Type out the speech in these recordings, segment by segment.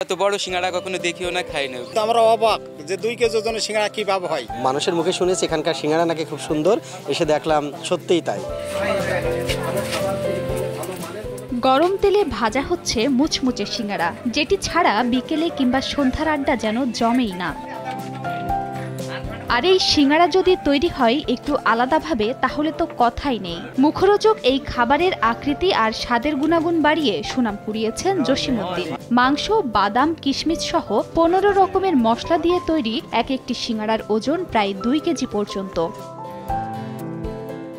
এত বড় সিঙ্গাড়া কখনো দেখিও না, খাই না। তো আমরা অবাক যে 2 কেজি ওজনের সিঙ্গাড়া কিভাবে হয়। মানুষের মুখে শুনেছি এখানকার সিঙ্গাড়া নাকি খুব সুন্দর, এসে দেখলাম সত্যিই তাই। গরম তেলে ভাজা হচ্ছে মুচমুচে সিঙ্গাড়া, যেটি ছাড়া বিকেলে কিংবা সন্ধ্যার আড্ডা যেন জমেই না। আর এই সিঙ্গাড়া যদি তৈরি হয় একটু আলাদাভাবে, তাহলে তো কথাই নেই। মুখরোচক এই খাবারের আকৃতি আর স্বাদের গুণাগুণ বাড়িয়ে সুনাম কুড়িয়েছেন জসিমউদ্দিন। মাংস, বাদাম, কিশমিশ সহ 15 রকমের মশলা দিয়ে তৈরি এক একটি সিঙ্গাড়ার ওজন প্রায় 2 কেজি পর্যন্ত।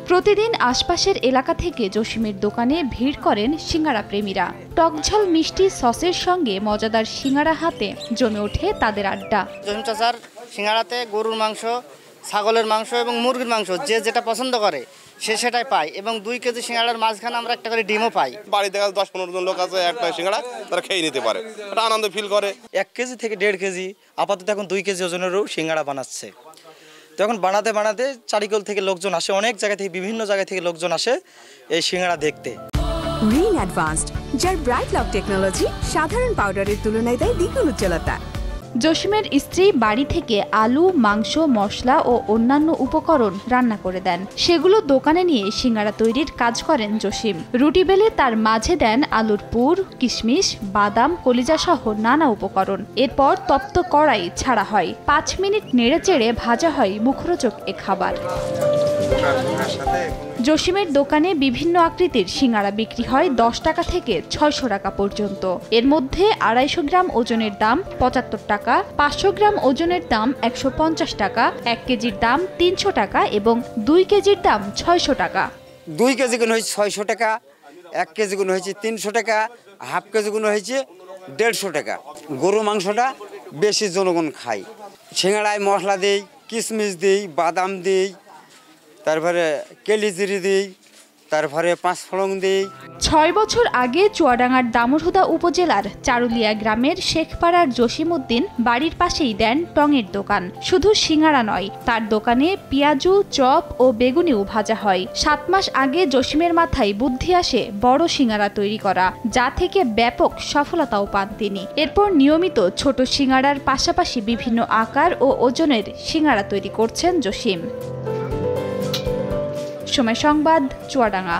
প্রতিদিন আশপাশের এলাকা থেকে জসিমের দোকানে ভিড় করেন সিঙ্গাড়া প্রেমীরা। টকঝাল মিষ্টি সসের সঙ্গে মজাদার সিঙ্গাড়া হাতে জমে ওঠে তাদের আড্ডা। জসিম চাচার সিঙ্গাড়াতে গরুর মাংস, ছাগলের মাংস এবং মুরগির মাংস যে যেটা পছন্দ করে সে সেটাই পায়, এবং 2 কেজি সিঙ্গাড়ার মাঝখানে আমরা একটা করে ডিমও পাই। বাড়িতে 10-15 জন লোক আছে, একটা সিঙ্গাড়া তারা খেয়ে নিতে পারে, এটা আনন্দ ফিল করে। 1 কেজি থেকে 1.5 কেজি, আপাতত এখন 2 কেজি ওজনেরও সিঙ্গাড়া বানাচ্ছে। তো এখন বানাতে বানাতে চারিকল থেকে লোকজন আসে, অনেক জায়গা থেকে, বিভিন্ন জায়গা থেকে লোকজন আসে এই সিঙ্গাড়া দেখতে। রিন অ্যাডভান্সড, যার ব্রাইট লক টেকনোলজি সাধারণ পাউডারের তুলনায় দেয় দ্বিগুণ উজ্জ্বলতা। জসিমের স্ত্রী বাড়ি থেকে আলু, মাংস, মশলা ও অন্যান্য উপকরণ রান্না করে দেন। সেগুলো দোকানে নিয়ে সিঙ্গাড়া তৈরির কাজ করেন জসিম। রুটি বেলে তার মাঝে দেন আলুর পুর, কিশমিশ, বাদাম, কলিজা সহ নানা উপকরণ। এরপর তপ্ত কড়াই ছাড়া হয়। 5 মিনিট নেড়েচেড়ে ভাজা হয় মুখরোচক এ খাবার। জসিমের দোকানে বিভিন্ন আকৃতির সিঙ্গাড়া বিক্রি হয় 10 টাকা থেকে 600 টাকা পর্যন্ত। এর মধ্যে 250 গ্রাম ওজনের দাম 75 টাকা, 500 গ্রাম ওজনের দাম 150 টাকা, 1 কেজির দাম 300 টাকা এবং 2 কেজির দাম 600 টাকা। 2 কেজি গুণ হয়েছে 600 টাকা, 1 কেজি গুণ হয়েছে 300 টাকা, হাফ কেজি গুণ হয়েছে 150 টাকা। গরু মাংসটা বেশি জনগণ খায়। সিঙ্গাড়ায় মশলা দেই, কিশমিশ দিই, বাদাম দিই, তারপরে কেলিজিরি দিই, তারপরে 5 ফোড়ন দিই। 6 বছর আগে চুয়াডাঙ্গার দামুড়হুদা উপজেলার চারুলিয়া গ্রামের শেখপাড়ার জসিমউদ্দিন বাড়ির পাশেই দেন টঙের দোকান। শুধু সিঙ্গাড়া নয়, তার দোকানে পেঁয়াজু, চপ ও বেগুনিও ভাজা হয়। 7 মাস আগে জসিমের মাথায় বুদ্ধি আসে বড় সিঙ্গাড়া তৈরি করা, যা থেকে ব্যাপক সফলতাও পান তিনি। এরপর নিয়মিত ছোট সিঙ্গাড়ার পাশাপাশি বিভিন্ন আকার ও ওজনের সিঙ্গাড়া তৈরি করছেন জসিম। সময় সংবাদ, চুয়াডাঙ্গা।